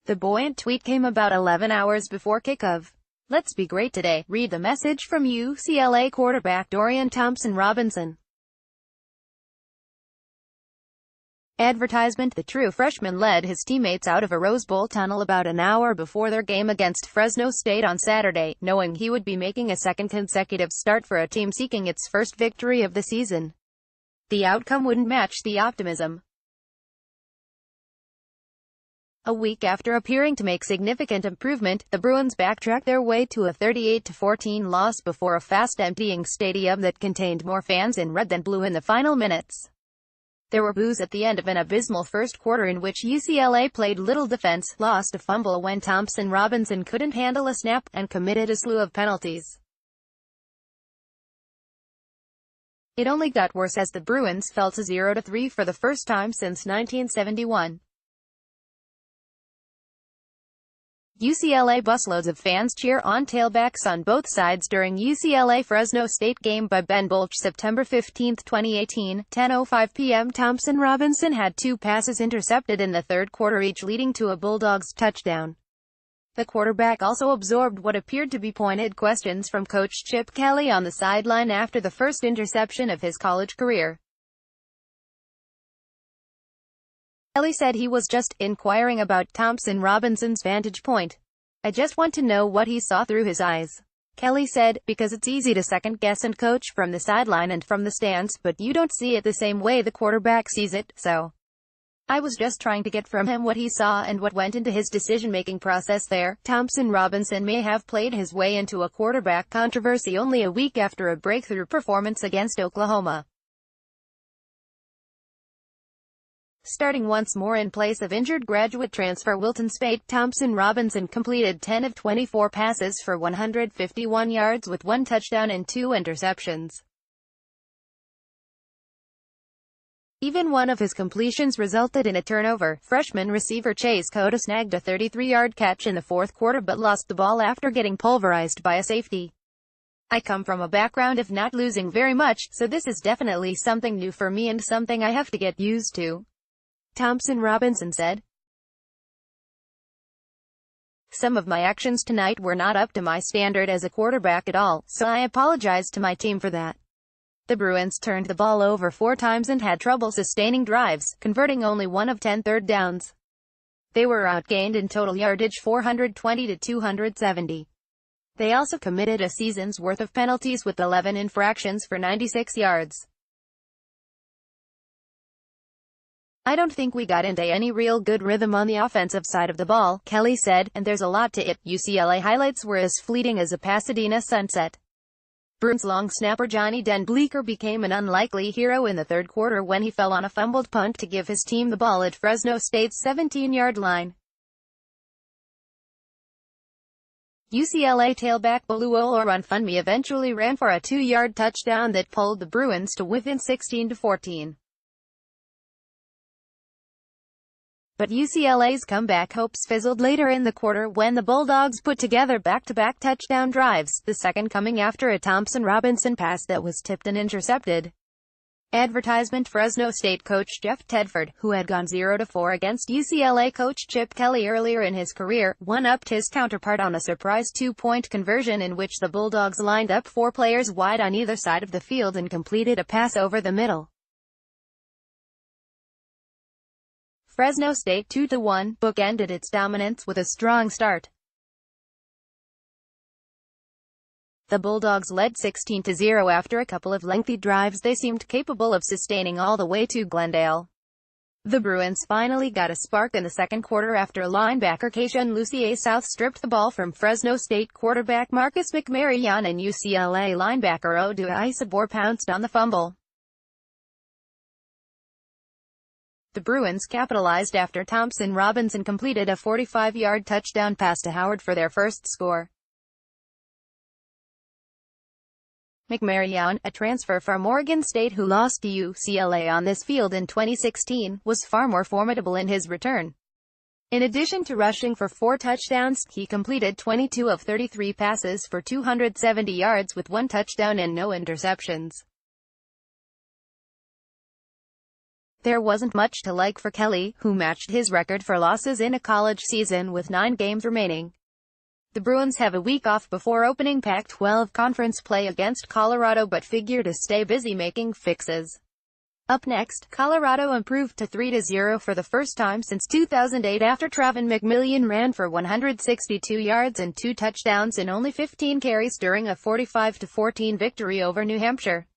The buoyant tweet came about 11 hours before kickoff. "Let's be great today." Read the message from UCLA quarterback Dorian Thompson-Robinson. Advertisement: the true freshman led his teammates out of a Rose Bowl tunnel about an hour before their game against Fresno State on Saturday, knowing he would be making a second consecutive start for a team seeking its first victory of the season. The outcome wouldn't match the optimism. A week after appearing to make significant improvement, the Bruins backtracked their way to a 38-14 loss before a fast-emptying stadium that contained more fans in red than blue in the final minutes. There were boos at the end of an abysmal first quarter in which UCLA played little defense, lost a fumble when Thompson-Robinson couldn't handle a snap, and committed a slew of penalties. It only got worse as the Bruins fell to 0-3 for the first time since 1971. UCLA busloads of fans cheer on tailbacks on both sides during UCLA-Fresno State game by Ben Bolch September 15, 2018, 10:05 p.m. Thompson-Robinson had 2 passes intercepted in the third quarter, each leading to a Bulldogs touchdown. The quarterback also absorbed what appeared to be pointed questions from coach Chip Kelly on the sideline after the first interception of his college career. Kelly said he was just inquiring about Thompson-Robinson's vantage point. "I just want to know what he saw through his eyes," Kelly said, "because it's easy to second-guess and coach from the sideline and from the stands, but you don't see it the same way the quarterback sees it, so I was just trying to get from him what he saw and what went into his decision-making process there." Thompson-Robinson may have played his way into a quarterback controversy only a week after a breakthrough performance against Oklahoma. Starting once more in place of injured graduate transfer Wilton Speight, Thompson-Robinson completed 10 of 24 passes for 151 yards with 1 touchdown and 2 interceptions. Even one of his completions resulted in a turnover. Freshman receiver Chase Cota snagged a 33-yard catch in the fourth quarter but lost the ball after getting pulverized by a safety. "I come from a background of not losing very much, so this is definitely something new for me and something I have to get used to," Thompson-Robinson said. "Some of my actions tonight were not up to my standard as a quarterback at all, so I apologize to my team for that." The Bruins turned the ball over 4 times and had trouble sustaining drives, converting only 1 of 10 third downs. They were outgained in total yardage 420-270. They also committed a season's worth of penalties with 11 infractions for 96 yards. "I don't think we got into any real good rhythm on the offensive side of the ball," Kelly said, "and there's a lot to it." UCLA highlights were as fleeting as a Pasadena sunset. Bruins long snapper Johnny Den Bleeker became an unlikely hero in the third quarter when he fell on a fumbled punt to give his team the ball at Fresno State's 17-yard line. UCLA tailback Oluola Runfunmi eventually ran for a 2-yard touchdown that pulled the Bruins to within 16-14. But UCLA's comeback hopes fizzled later in the quarter when the Bulldogs put together back-to-back touchdown drives, the second coming after a Thompson-Robinson pass that was tipped and intercepted. Advertisement: Fresno State coach Jeff Tedford, who had gone 0-4 against UCLA coach Chip Kelly earlier in his career, one-upped his counterpart on a surprise 2-point conversion in which the Bulldogs lined up 4 players wide on either side of the field and completed a pass over the middle. Fresno State 2-1 bookended its dominance with a strong start. The Bulldogs led 16-0 after a couple of lengthy drives they seemed capable of sustaining all the way to Glendale. The Bruins finally got a spark in the second quarter after linebacker Kayshawn Lucier South stripped the ball from Fresno State quarterback Marcus McMaryion and UCLA linebacker Odu Isabor pounced on the fumble. The Bruins capitalized after Thompson-Robinson completed a 45-yard touchdown pass to Howard for their first score. McMaryion, a transfer from Oregon State who lost to UCLA on this field in 2016, was far more formidable in his return. In addition to rushing for 4 touchdowns, he completed 22 of 33 passes for 270 yards with 1 touchdown and no interceptions. There wasn't much to like for Kelly, who matched his record for losses in a college season with 9 games remaining. The Bruins have a week off before opening Pac-12 conference play against Colorado but figure to stay busy making fixes. Up next, Colorado improved to 3-0 for the first time since 2008 after Traven McMillian ran for 162 yards and 2 touchdowns in only 15 carries during a 45-14 victory over New Hampshire.